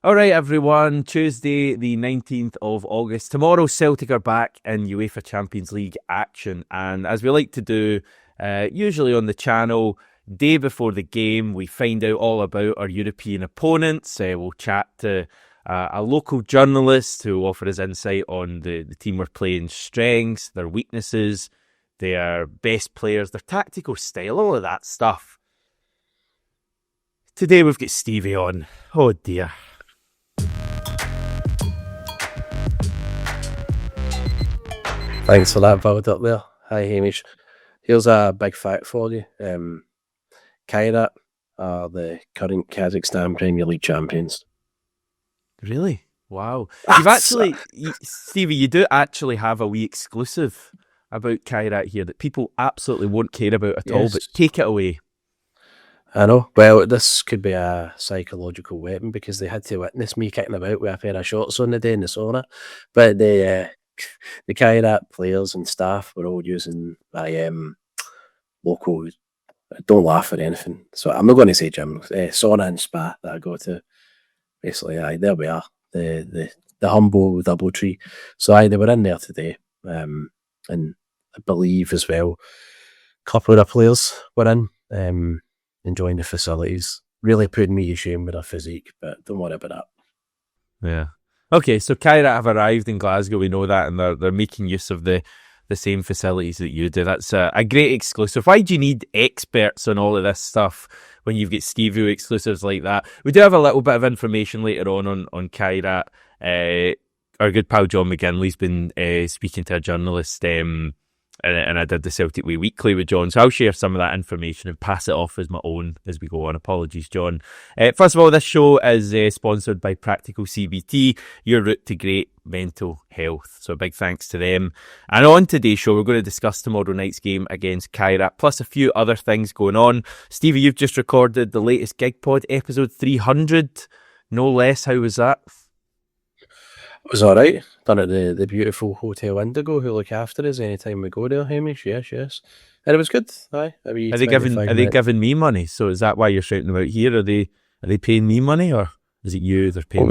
All right, everyone. Tuesday, the 19th of August. Tomorrow, Celtic are back in UEFA Champions League action. And as we like to do, usually on the channel, day before the game, we find out all about our European opponents. We'll chat to a local journalist who will offer us insight on the team we're playing, strengths, their weaknesses, their best players, their tactical style, all of that stuff. Today, we've got Stevie on. Oh, dear. Thanks for that build up there. Hi, Hamish. Here's a big fact for you. Kairat are the current Kazakhstan Premier League champions. Really? Wow. You've actually, Stevie, you do actually have a wee exclusive about Kairat here that people absolutely won't care about at all, but take it away. I know. Well, this could be a psychological weapon because they had to witness me kicking about with a pair of shorts on the day in the sauna. But the Kairat players and staff were all using my local, don't laugh at anything, so I'm not going to say gym, sauna and spa that I go to. Basically, there we are, the humble Doubletree. So they were in there today, and I believe as well, a couple of the players were in, enjoying the facilities. Really putting me to shame with their physique, but don't worry about that. Yeah. Okay, so Kairat have arrived in Glasgow, we know that, and they're making use of the same facilities that you do. That's a great exclusive. Why do you need experts on all of this stuff when you've got Stevie exclusives like that? We do have a little bit of information later on Kairat. Our good pal John McGinley's been speaking to a journalist, and I did the Celtic Way Weekly with John, so I'll share some of that information and pass it off as my own as we go on. Apologies, John. First of all, this show is sponsored by Practical CBT, your route to great mental health. So a big thanks to them. And on today's show, we're going to discuss tomorrow night's game against Kairat, plus a few other things going on. Stevie, you've just recorded the latest Gig Pod, episode 300, no less. How was that? It was all right. Done at the beautiful Hotel Indigo, who look after us anytime we go there, Hamish. Yes. And it was good. Aye. Are they giving me money? So is that why you're shouting about here? Are they paying me money, or is it you they're paying?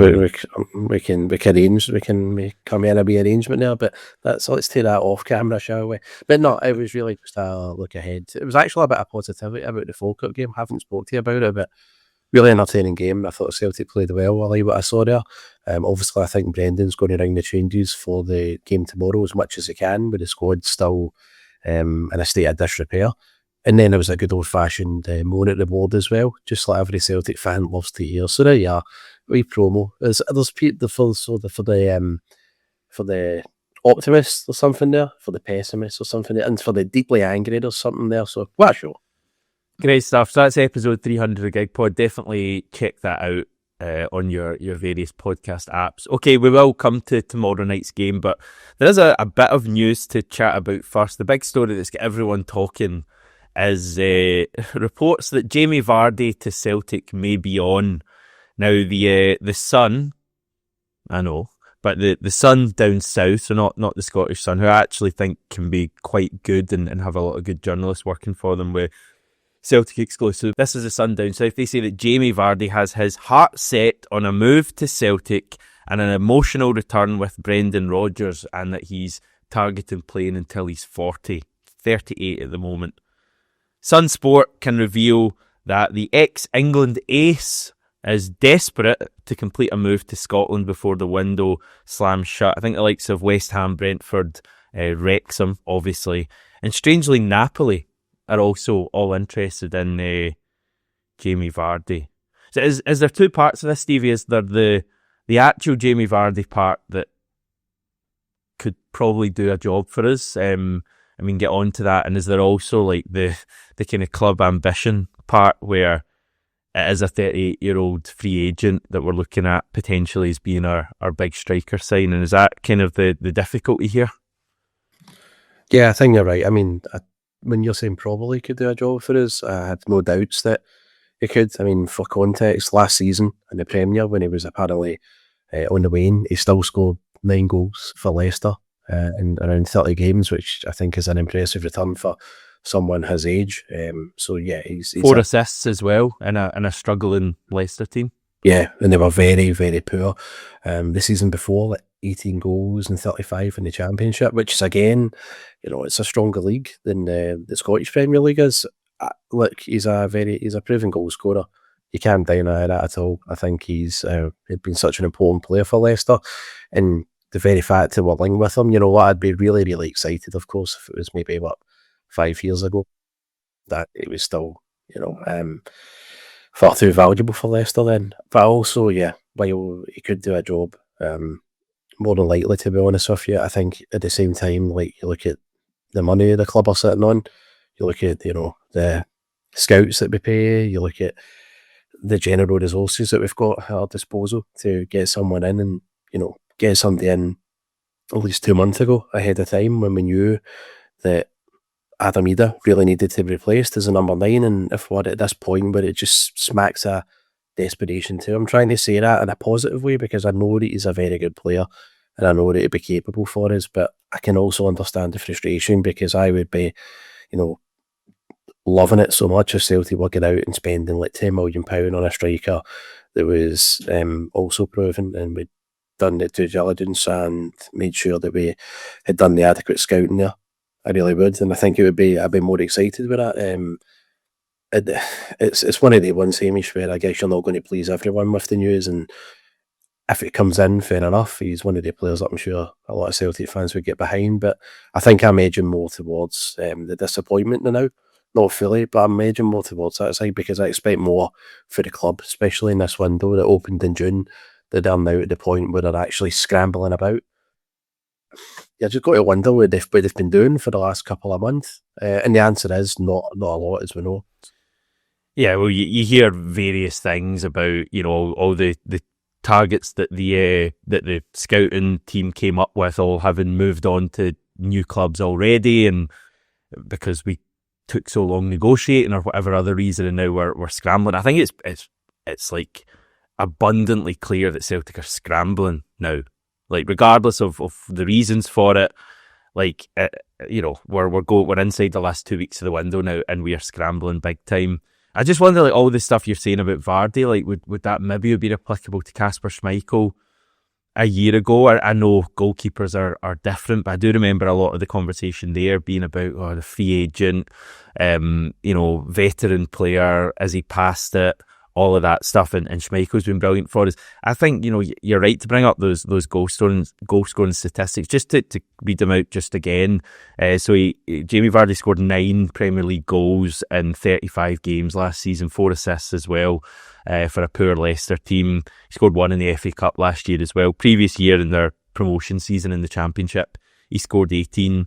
We can arrange. We can come in a wee arrangement there. But let's take that off camera, shall we? But no, it was really just a look ahead. It was actually a bit of positivity about the Falkirk game. I haven't spoke to you about it, but really entertaining game. I thought Celtic played well. I like what I saw there. Obviously, I think Brendan's going to ring the changes for the game tomorrow as much as he can, with the squad still in a state of disrepair. And then there was a good old-fashioned moan at the board as well, just like every Celtic fan loves to hear. So there you are, wee promo. There's for the optimists or something there, for the pessimists or something there, and for the deeply angry there's something there. So what a show. Great stuff. So that's episode 300 of Gig Pod. Definitely check that out on your various podcast apps. Okay, we will come to tomorrow night's game, but there is a bit of news to chat about first. The big story that's got everyone talking is reports that Jamie Vardy to Celtic may be on. Now, the Sun, I know, but the Sun down south, so not the Scottish Sun, who I actually think can be quite good and have a lot of good journalists working for them with Celtic exclusive. This is the Sun down south. They say that Jamie Vardy has his heart set on a move to Celtic and an emotional return with Brendan Rodgers, and that he's targeting playing until he's 40, 38 at the moment. Sun Sport can reveal that the ex-England ace is desperate to complete a move to Scotland before the window slams shut. I think the likes of West Ham, Brentford, Wrexham, obviously, and strangely Napoli are also all interested in Jamie Vardy. So is there two parts of this, Stevie? Is there the actual Jamie Vardy part that could probably do a job for us? Get on to that. And is there also like the kind of club ambition part where it is a 38-year-old free agent that we're looking at potentially as being our big striker sign? And is that kind of the difficulty here? Yeah, I think you're right. I mean, when you're saying probably could do a job for us, I had no doubts that he could. I mean, for context, last season in the Premier, when he was apparently on the wane, he still scored 9 goals for Leicester in around 30 games, which I think is an impressive return for someone his age. So yeah, he's 4 assists as well in a struggling Leicester team. Yeah, and they were very, very poor. The season before, like 18 goals and 35 in the Championship, which is, again, it's a stronger league than the Scottish Premier League is. Look, he's a proven goal scorer. You can't deny that at all. I think he's been such an important player for Leicester, and the very fact that we're linked with him, I'd be really, really excited, of course, if it was maybe 5 years ago, that it was still, far too valuable for Leicester then. But also, yeah, while he could do a job, more than likely, to be honest with you, I think at the same time, like, you look at the money the club are sitting on, you look at, the scouts that we pay, you look at the general resources that we've got at our disposal to get someone in and, get somebody in at least 2 months ago ahead of time when we knew that Adam Ida really needed to be replaced as a number 9, and if we're at this point where it just smacks a desperation too. I'm trying to say that in a positive way because I know that he's a very good player and I know that he'd be capable for us, but I can also understand the frustration because I would be, loving it so much if Celtic were getting out and spending like £10 million on a striker that was also proven, and we'd done the due diligence and made sure that we had done the adequate scouting there. I really would, and I think I'd be more excited with that. It's one of the ones, Hamish, where I guess you're not going to please everyone with the news, and if it comes in, fair enough. He's one of the players that I'm sure a lot of Celtic fans would get behind, but I think I'm edging more towards the disappointment now. Not fully, but I'm edging more towards that side because I expect more for the club, especially in this window that opened in June, that they're now at the point where they're actually scrambling about. You just got to wonder what they've been doing for the last couple of months, and the answer is not a lot, as we know. Yeah, well, you hear various things about all the targets that the scouting team came up with, all having moved on to new clubs already, and because we took so long negotiating or whatever other reason, and now we're scrambling. I think it's like abundantly clear that Celtic are scrambling now. Like, regardless of the reasons for it, like, we're inside the last 2 weeks of the window now, and we are scrambling big time. I just wonder, like, all the stuff you're saying about Vardy, like, would that maybe be applicable to Kasper Schmeichel a year ago? I know goalkeepers are different, but I do remember a lot of the conversation there being about the free agent, veteran player, as he passed it, all of that stuff, and Schmeichel's been brilliant for us. I think, you're right to bring up those goal scoring statistics, just to read them out just again. Jamie Vardy scored 9 Premier League goals in 35 games last season, 4 assists as well, for a poor Leicester team. He scored 1 in the FA Cup last year as well. Previous year in their promotion season in the Championship, he scored 18.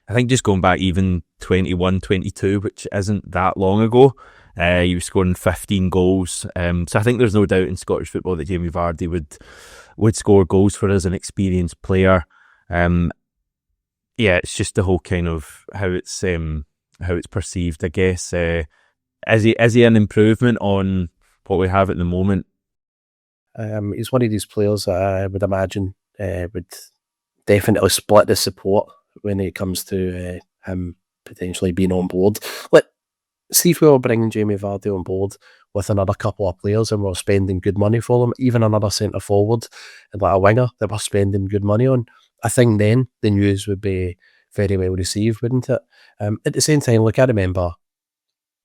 I think just going back even 21, 22, which isn't that long ago, he was scoring 15 goals. So I think there's no doubt in Scottish football that Jamie Vardy would score goals for us, an experienced player. It's just the whole kind of how it's perceived, I guess. Is he an improvement on what we have at the moment? He's one of these players that I would imagine would definitely split the support when it comes to him potentially being on board. See if we were bringing Jamie Vardy on board with another couple of players and we're spending good money for them, even another centre forward and like a winger that we're spending good money on, I think then the news would be very well received, wouldn't it? At the same time, I remember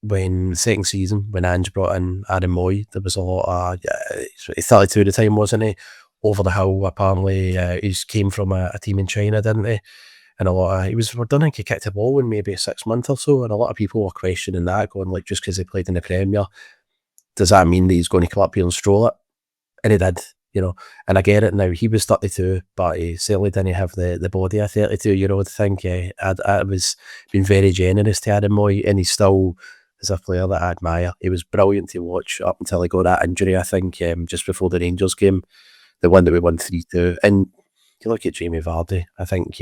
when the second season, when Ange brought in Aaron Moy, there was a lot of, he's 32 at the time, wasn't he? Over the hill, apparently. He came from a team in China, didn't he? And a lot of, I don't think he kicked a ball in maybe 6 months or so, and a lot of people were questioning that, going like, just because he played in the Premier, does that mean that he's going to come up here and stroll it? And he did, and I get it now. He was 32, but he certainly didn't have the body of 32, I think. I was being very generous to Adam Moy, and he still is a player that I admire. He was brilliant to watch up until he got that injury, I think, just before the Rangers game, the one that we won 3-2. And you look at Jamie Vardy, I think,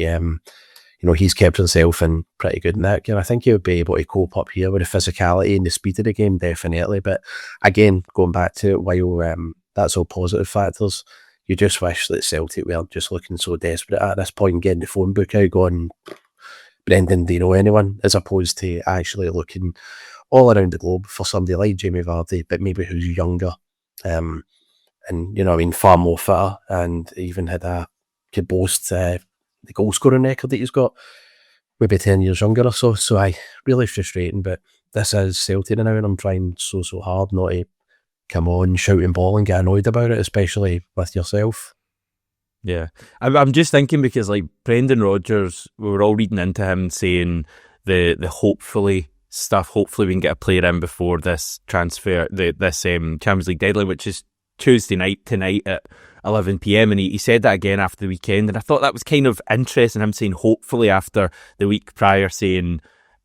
he's kept himself in pretty good nick, and I think he would be able to cope up here with the physicality and the speed of the game, definitely. But again, going back to it, while that's all positive factors, you just wish that Celtic weren't just looking so desperate at this point, getting the phone book out, going, Brendan, do you know anyone? As opposed to actually looking all around the globe for somebody like Jamie Vardy, but maybe who's younger And, you know, I mean, far more fitter, and even could boast the goal scoring record that he's got, maybe 10 years younger or so. So really frustrating, but this is Celtic now, and I'm trying so hard not to come on, shouting ball and get annoyed about it, especially with yourself. Yeah, I'm just thinking because like Brendan Rodgers, we were all reading into him saying the hopefully stuff. Hopefully we can get a player in before this transfer, this Champions League deadline, which is Tuesday night tonight at 11 p.m. And he said that again after the weekend, and I thought that was kind of interesting. Him saying hopefully after the week prior saying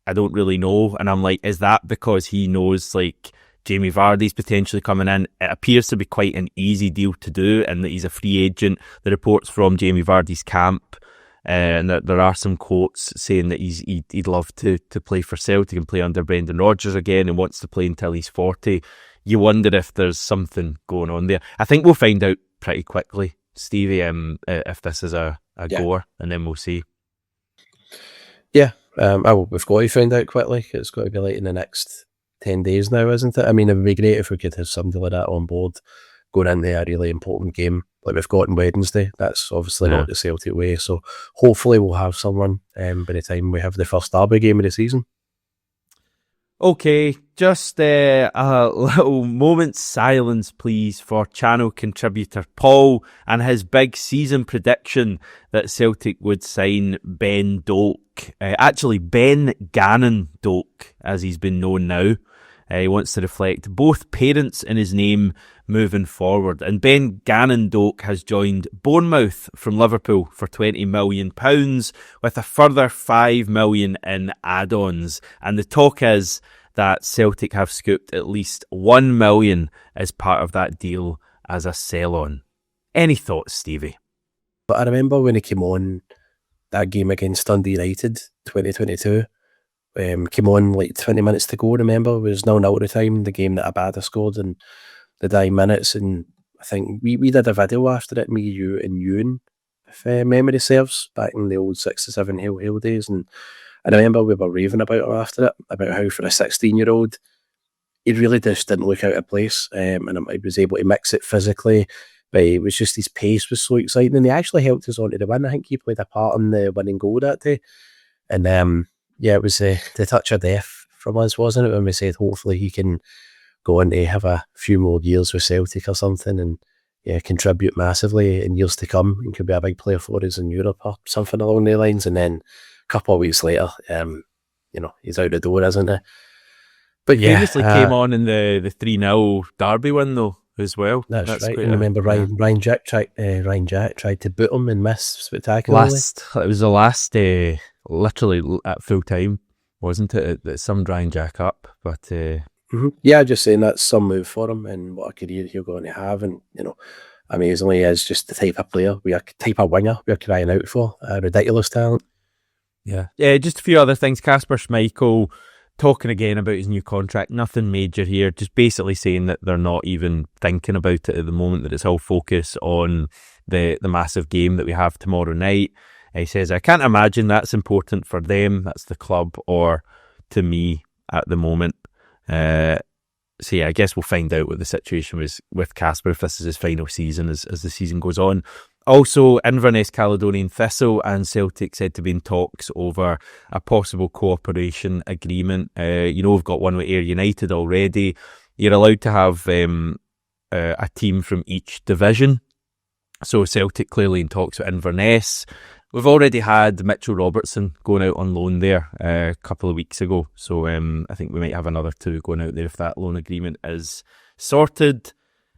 I don't really know, and I'm like, is that because he knows like Jamie Vardy's potentially coming in? It appears to be quite an easy deal to do, and that he's a free agent. The reports from Jamie Vardy's camp, and there are some quotes saying that he'd love to play for Celtic and play under Brendan Rodgers again, and wants to play until he's 40. You wonder if there's something going on there. I think we'll find out pretty quickly, Stevie, if this is a goer, and then we'll see. Yeah, we've got to find out quickly. It's got to be like in the next 10 days now, isn't it? I mean, it would be great if we could have something like that on board going into a really important game like we've got on Wednesday. That's obviously not the Celtic way, so hopefully we'll have someone by the time we have the first derby game of the season. Okay, just a little moment's silence, please, for channel contributor Paul and his big season prediction that Celtic would sign Ben Doak. Actually, Ben Gannon Doak, as he's been known now. He wants to reflect both parents in his name moving forward. And Ben Gannon Doak has joined Bournemouth from Liverpool for £20 million with a further £5 million in add-ons. And the talk is that Celtic have scooped at least £1 million as part of that deal as a sell-on. Any thoughts, Stevie? But I remember when he came on that game against Dundee United 2022, came on like 20 minutes to go, remember? It was 0-0 at the time, the game that Abada scored in the dying minutes, and I think we did a video after it, me, you and Ewan, if memory serves, back in the old 6-7 Hail days, and I remember we were raving about it after it, about how for a 16-year-old, he really just didn't look out of place, and he was able to mix it physically, but it was just his pace was so exciting, and he actually helped us on to the win. I think he played a part in the winning goal that day, and yeah, it was the touch of death from us, wasn't it, when we said hopefully he can go on to have a few more years with Celtic or something, and contribute massively in years to come, and could be a big player for us in Europe or something along the lines. And then a couple of weeks later, he's out the door, isn't he? But yeah, famously came on in the 3-0 derby win though as well. That's right. And remember Ryan Jack tried to boot him and miss spectacularly. It was the last, literally at full time, wasn't it? That summed Ryan Jack up, but. Yeah, just saying that's some move for him and what a career he'll going to have, and amazingly is just the type of player, type of winger we're crying out for. A ridiculous talent. Yeah, just a few other things. Kasper Schmeichel talking again about his new contract. Nothing major here, just basically saying that they're not even thinking about it at the moment, that it's all focus on the massive game that we have tomorrow night. He says, I can't imagine that's important for them, that's the club, or to me at the moment. So yeah, I guess we'll find out what the situation was with Kasper, if this is his final season as the season goes on. Also, Inverness Caledonian Thistle and Celtic said to be in talks over a possible cooperation agreement. We've got one with Ayr United already. You're allowed to have a team from each division. So Celtic clearly in talks with Inverness. We've already had Mitchell Robertson going out on loan there a couple of weeks ago. So I think we might have another two going out there if that loan agreement is sorted.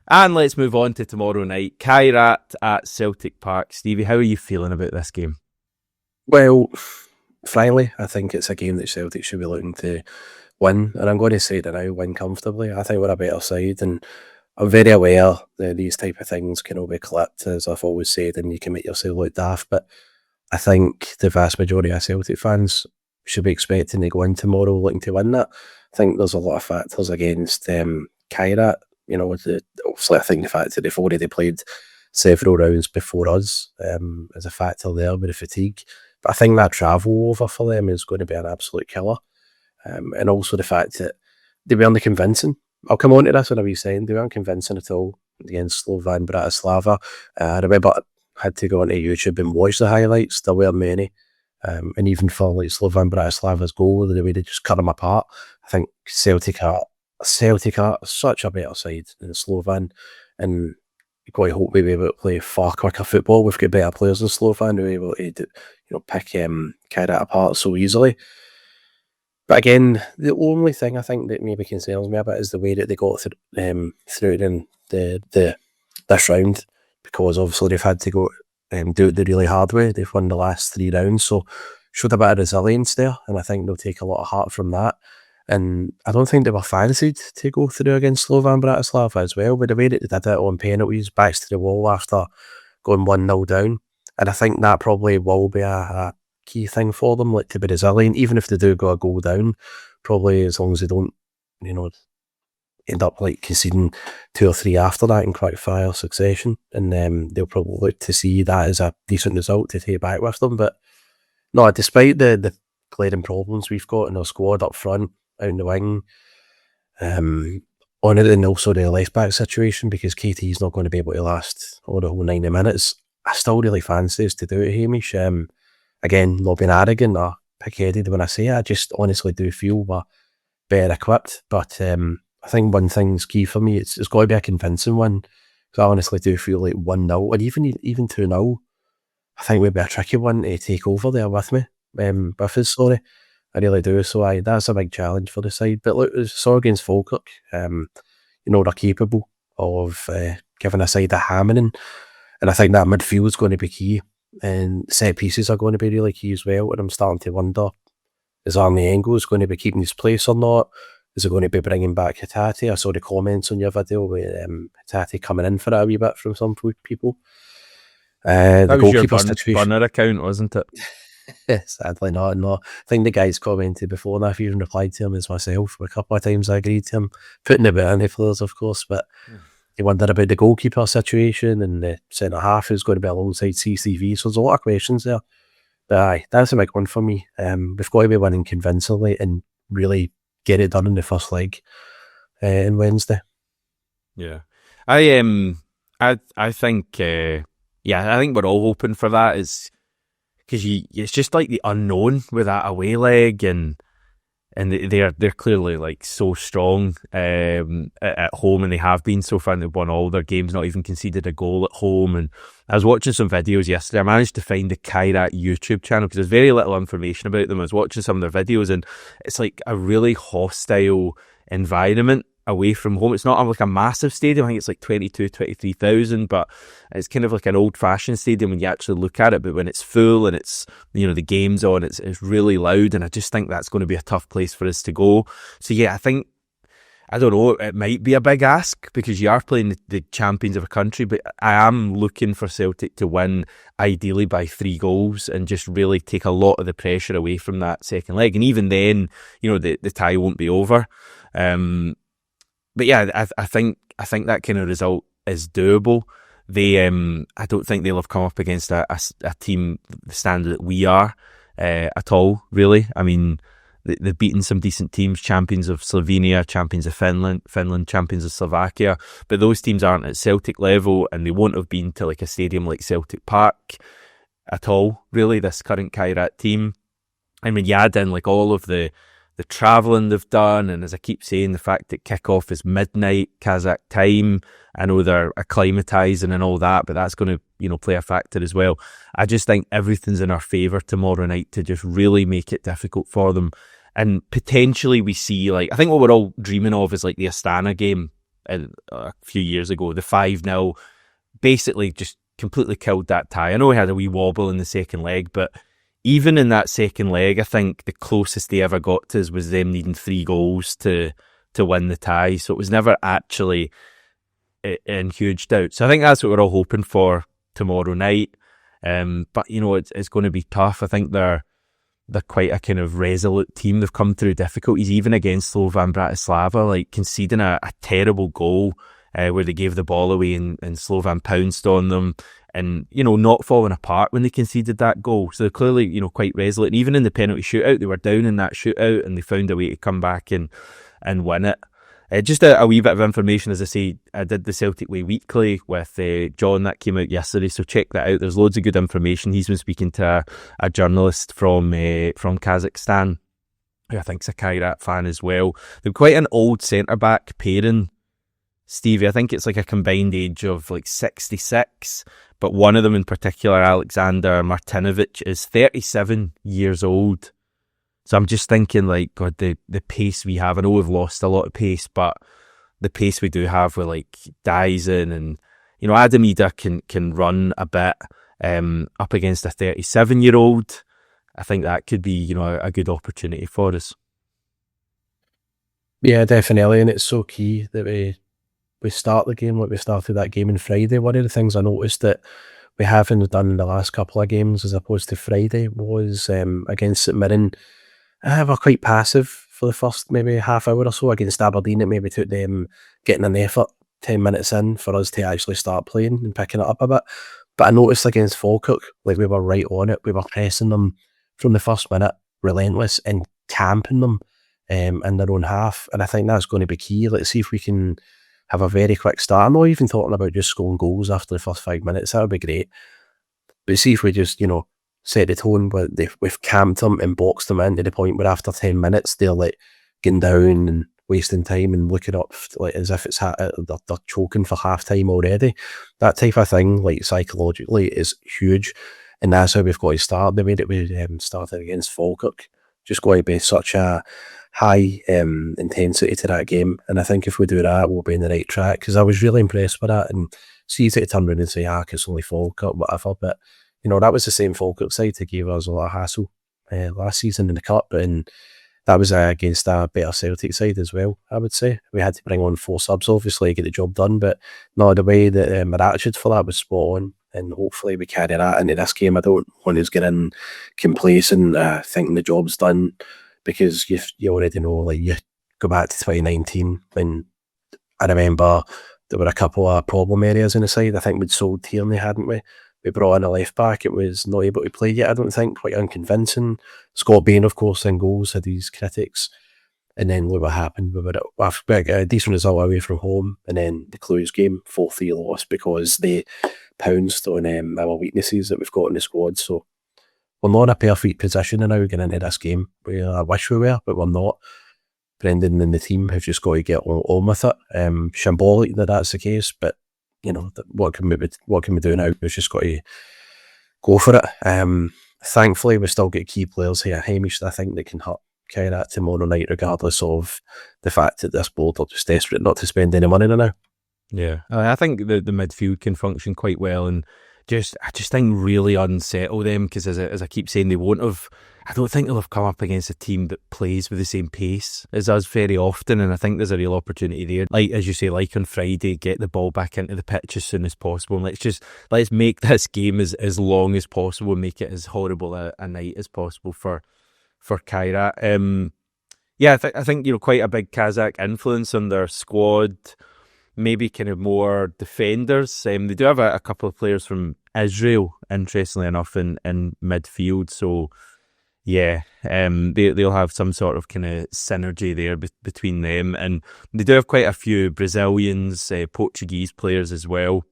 And let's move on to tomorrow night. Kairat at Celtic Park. Stevie, how are you feeling about this game? Well, frankly, I think it's a game that Celtic should be looking to win. And I'm going to say that now, win comfortably. I think we're a better side. And I'm very aware that these type of things can all be clipped, as I've always said, and you can make yourself look daft. But I think the vast majority of Celtic fans should be expecting to go in tomorrow looking to win that. I think there's a lot of factors against Kairat. Obviously I think the fact that they've already played several rounds before us is a factor there with the fatigue. But I think that travel over for them is going to be an absolute killer. And also the fact that they weren't convincing I'll come on to this in a wee second. They weren't convincing at all against Slovan Bratislava. I remember I had to go onto YouTube and watch the highlights. There weren't many. And even for like Slovan Bratislava's goal, the way they just cut them apart, I think Celtic are such a better side than Slovan, and you've got to hope we'll be able to play far quicker football. We've got better players than Slovan who are able to pick Kairat apart so easily. But again, the only thing I think that maybe concerns me a bit is the way that they got through in this round, because obviously they've had to go do it the really hard way. They've won the last 3 rounds, so showed a bit of resilience there, and I think they'll take a lot of heart from that. And I don't think they were fancied to go through against Slovan Bratislava as well, but the way that they did it on penalties, backs to the wall after going 1-0 down, and I think that probably will be a key thing for them, like to be resilient, even if they do go a goal down, probably as long as they don't, end up like conceding 2 or 3 after that in quick fire succession, and they'll probably look to see that as a decent result to take back with them. But no, despite the glaring problems we've got in our squad up front, out in the wing, on it, and also the left back situation, because KT's not going to be able to last all the whole 90 minutes, I still really fancy us to do it, Hamish. Again, not being arrogant or pig-headed when I say it, I just honestly do feel we're better equipped. But I think one thing's key for me, it's got to be a convincing one, because I honestly do feel like 1-0, or even 2-0, I think would be a tricky one to take over there with us, sorry. I really do. So that's a big challenge for the side. But look, we saw against Falkirk, they're capable of giving a side a hammering, and I think that midfield is going to be key. And set pieces are going to be really key as well. And I'm starting to wonder, is Arnie Engels going to be keeping his place or not? Is it going to be bringing back Hatate? I saw the comments on your video with Hatate coming in for it a wee bit from some people. That was goalkeeper situation. Burner account, wasn't it? Sadly not. No, I think the guys commented before, and I've even replied to him as myself. A couple of times I agreed to him, putting a bit in the players, of course, but he wondered about the goalkeeper situation and the centre half who's going to be alongside CCV. So there's a lot of questions there. But aye, that's a big one for me. We've got to be winning convincingly and really get it done in the first leg on Wednesday. Yeah, I think I think we're all hoping for that, is because it's just like the unknown with that away leg, and they're clearly like so strong at home, and they have been so far. They've won all their games, not even conceded a goal at home. And I was watching some videos yesterday. I managed to find the Kairat YouTube channel because there's very little information about them. I was watching some of their videos, and it's like a really hostile environment away from home. It's not like a massive stadium. I think it's like 23,000, but it's kind of like an old-fashioned stadium when you actually look at it. But when it's full and it's, the game's on, it's really loud, and I just think that's going to be a tough place for us to go. So yeah, I don't know, it might be a big ask because you are playing the champions of a country, but I am looking for Celtic to win, ideally by 3 goals, and just really take a lot of the pressure away from that second leg. And even then, the tie won't be over. But yeah, I think that kind of result is doable. I don't think they'll have come up against a team the standard that we are at all, really. I mean, they've beaten some decent teams, champions of Slovenia, champions of Finland, champions of Slovakia, but those teams aren't at Celtic level, and they won't have been to like a stadium like Celtic Park at all, really, this current Kairat team. I mean, you add in like all of the travelling they've done, and as I keep saying, the fact that kickoff is midnight Kazakh time. I know they're acclimatising and all that, but that's going to play a factor as well. I just think everything's in our favour tomorrow night to just really make it difficult for them. And potentially we see, like, I think what we're all dreaming of is like the Astana game a few years ago, the 5-0, basically just completely killed that tie. I know we had a wee wobble in the second leg, but even in that second leg, I think the closest they ever got to us was them needing 3 goals to win the tie. So it was never actually in huge doubt. So I think that's what we're all hoping for tomorrow night. But it's going to be tough. I think they're quite a kind of resolute team. They've come through difficulties, even against Slovan Bratislava, like conceding a terrible goal where they gave the ball away and Slovan pounced on them. And, not falling apart when they conceded that goal. So they're clearly, quite resolute. And even in the penalty shootout, they were down in that shootout and they found a way to come back and win it. Just a wee bit of information, as I say, I did the Celtic Way Weekly with John, that came out yesterday, so check that out. There's loads of good information. He's been speaking to a journalist from Kazakhstan, who I think's a Kairat fan as well. They're quite an old centre-back pairing, Stevie. I think it's like a combined age of like 66, but one of them in particular, Alexander Martinovic, is 37 years old. So I'm just thinking, like, God, the pace we have. I know we've lost a lot of pace, but the pace we do have with like Dyson and, you know, Adam Ida can run a bit up against a 37-year-old. I think that could be, you know, a good opportunity for us. Yeah, definitely, and it's so key that we start the game like we started that game on Friday. One of the things I noticed that we haven't done in the last couple of games as opposed to Friday was against St Mirren. We're quite passive for the first maybe half hour or so. Against Aberdeen, it maybe took them getting an effort 10 minutes in for us to actually start playing and picking it up a bit. But I noticed against Falkirk, like, we were right on it. We were pressing them from the first minute, relentless, and camping them in their own half. And I think that's going to be key. Let's see if we can have a very quick start. I'm not even talking about just scoring goals after the first 5 minutes. That would be great. But see if we just, you know, set the tone where we've camped them and boxed them in to the point where after 10 minutes they're like getting down and wasting time and looking up like as if it's they're choking for half time already. That type of thing, like, psychologically is huge, and that's how we've got to start. The way that we started against Falkirk, just going to be such a high intensity to that game, and I think if we do that, we'll be in the right track, because I was really impressed with that. And it's easy to turn around and say, it's only Falkirk, whatever, but you know, that was the same Falkirk side that gave us a lot of hassle last season in the Cup, and that was against a better Celtic side as well, I would say. We had to bring on 4 subs, obviously, to get the job done, but no, the way that our attitude for that was spot on, and hopefully we carry that into this game. I don't want us getting complacent, thinking the job's done, because you already know, like, you go back to 2019, when I remember there were a couple of problem areas in the side. I think we'd sold Tierney, hadn't we? We brought in a left back. It was not able to play yet, I don't think, quite unconvincing. Scott Bain, of course, in goals, had these critics. And then look what happened. We were a decent result away from home, and then the Clues game, 4-3 loss, because they pounced on our weaknesses that we've got in the squad. So we're not in a perfect position now getting into this game. I wish we were, but we're not. Brendan and the team have just got to get on with it. Shambolic that that's the case, but you know, what can we do now? We've just got to go for it. Thankfully, we still get key players here. Hamish, I think, that can hurt Kairat tomorrow night, regardless of the fact that this board are just desperate not to spend any money now. Yeah, I think the midfield can function quite well, and I just think really unsettle them, because as I keep saying, they won't have. I don't think they'll have come up against a team that plays with the same pace as us very often, and I think there's a real opportunity there. Like, as you say, like on Friday, get the ball back into the pitch as soon as possible, and let's make this game as long as possible, and make it as horrible a night as possible for Kairat. Yeah, I think, you know, quite a big Kazakh influence on their squad. Maybe kind of more defenders. They do have a couple of players from Israel, interestingly enough, in midfield. So yeah, they'll have some sort of kind of synergy there between them, and they do have quite a few Brazilians, Portuguese players as well.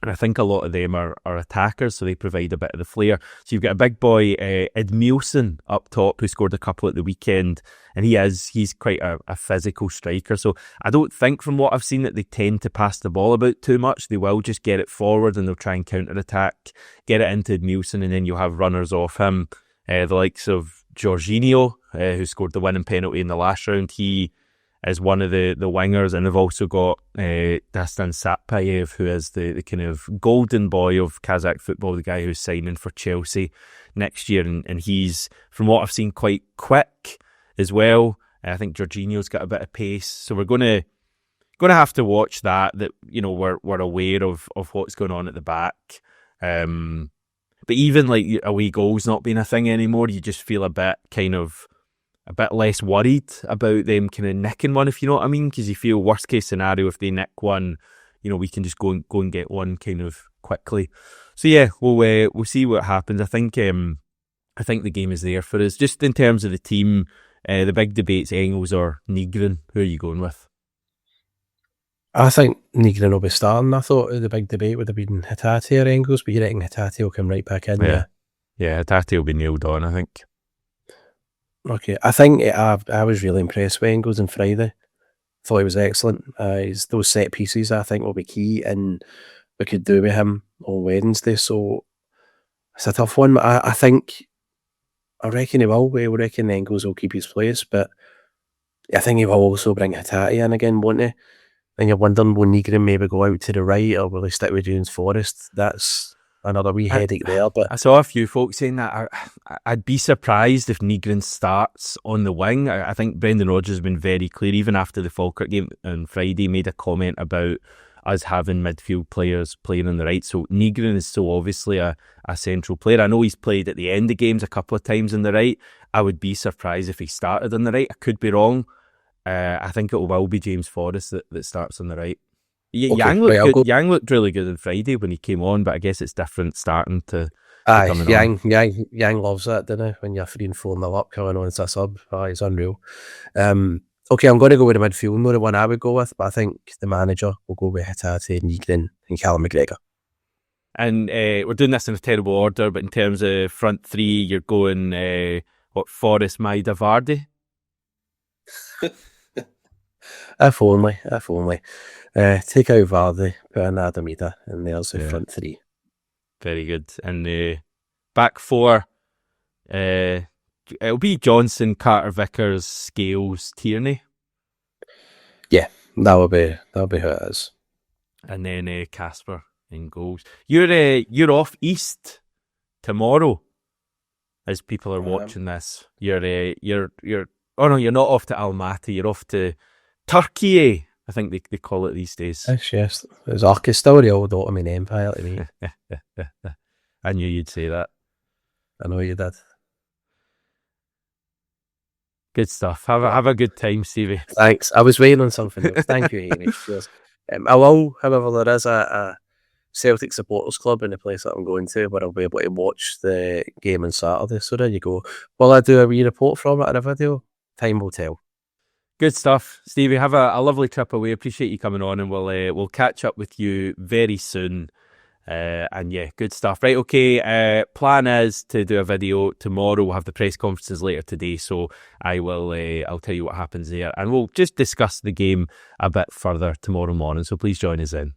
And I think a lot of them are attackers, so they provide a bit of the flair. So you've got a big boy, Edmilson, up top, who scored a couple at the weekend, and he's quite a physical striker. So I don't think, from what I've seen, that they tend to pass the ball about too much. They will just get it forward, and they'll try and counter-attack, get it into Edmilson, and then you'll have runners off him. The likes of Jorginho, who scored the winning penalty in the last round, he is one of the wingers, and they've also got Dastan Satpayev, who is the kind of golden boy of Kazakh football, the guy who's signing for Chelsea next year, and he's, from what I've seen, quite quick as well. I think Jorginho's got a bit of pace, so we're going to have to watch that. You know, we're aware of what's going on at the back. But even like away goals not being a thing anymore, you just feel a bit less worried about them kind of nicking one, if you know what I mean, because you feel, worst case scenario, if they nick one, you know, we can just go and get one kind of quickly. So yeah, we'll see what happens. I think the game is there for us. Just in terms of the team, the big debate's Engels or Nygren. Who are you going with? I think Nygren will be starting. I thought the big debate would have been Hatate or Engels, but you reckon Hatate will come right back in? Yeah, Hatate will be nailed on, I think. Okay, I think I was really impressed with Engels on Friday. Thought he was excellent. Those set pieces, I think, will be key, and we could do with him on Wednesday. So it's a tough one. I reckon he will. I reckon Engels will keep his place, but I think he will also bring Hatate in again, won't he? And you're wondering, will Nygren maybe go out to the right, or will he stick with James Forrest? That's another wee headache there. But I saw a few folks saying that I'd be surprised if Nygren starts on the wing. I think Brendan Rodgers has been very clear, even after the Falkirk game on Friday, made a comment about us having midfield players playing on the right. So Nygren is so obviously a central player. I know he's played at the end of games a couple of times on the right. I would be surprised if he started on the right. I could be wrong. I think it will be James Forrest that starts on the right. Yang looked really good on Friday when he came on, but I guess it's different starting to coming on. Yang loves that, doesn't he? When you're 3-4-0 up coming on as a sub. He's unreal. Okay, I'm going to go with the midfield, not the one I would go with, but I think the manager will go with Hatate, Nygren and Callum McGregor. And we're doing this in a terrible order, but in terms of front three, you're going Forrest, Maida, Vardy? If only. Take out Vardy, put in Adamida, and there's the front three. Very good. And back four, it'll be Johnson, Carter, Vickers, Scales, Tierney. Yeah, that'll be who it is. And then Casper in goals. You're off east tomorrow, as people are watching this. You're oh no, you're not off to Almaty. You're off to Turkey, I think they call it these days. Yes. It's still the old Ottoman Empire to me. I knew you'd say that. I know you did. Good stuff. Have a good time, Stevie. Thanks. I was waiting on something else. Thank you, Hamish. Cheers. I will, however, there is a Celtic supporters club in the place that I'm going to where I'll be able to watch the game on Saturday. So there you go. Will I do a wee report from it in a video? Time will tell. Good stuff, Stevie. Have a lovely trip away. Appreciate you coming on, and we'll catch up with you very soon. And yeah, good stuff. Right, okay. Plan is to do a video tomorrow. We'll have the press conferences later today, so I'll tell you what happens there, and we'll just discuss the game a bit further tomorrow morning. So please join us in.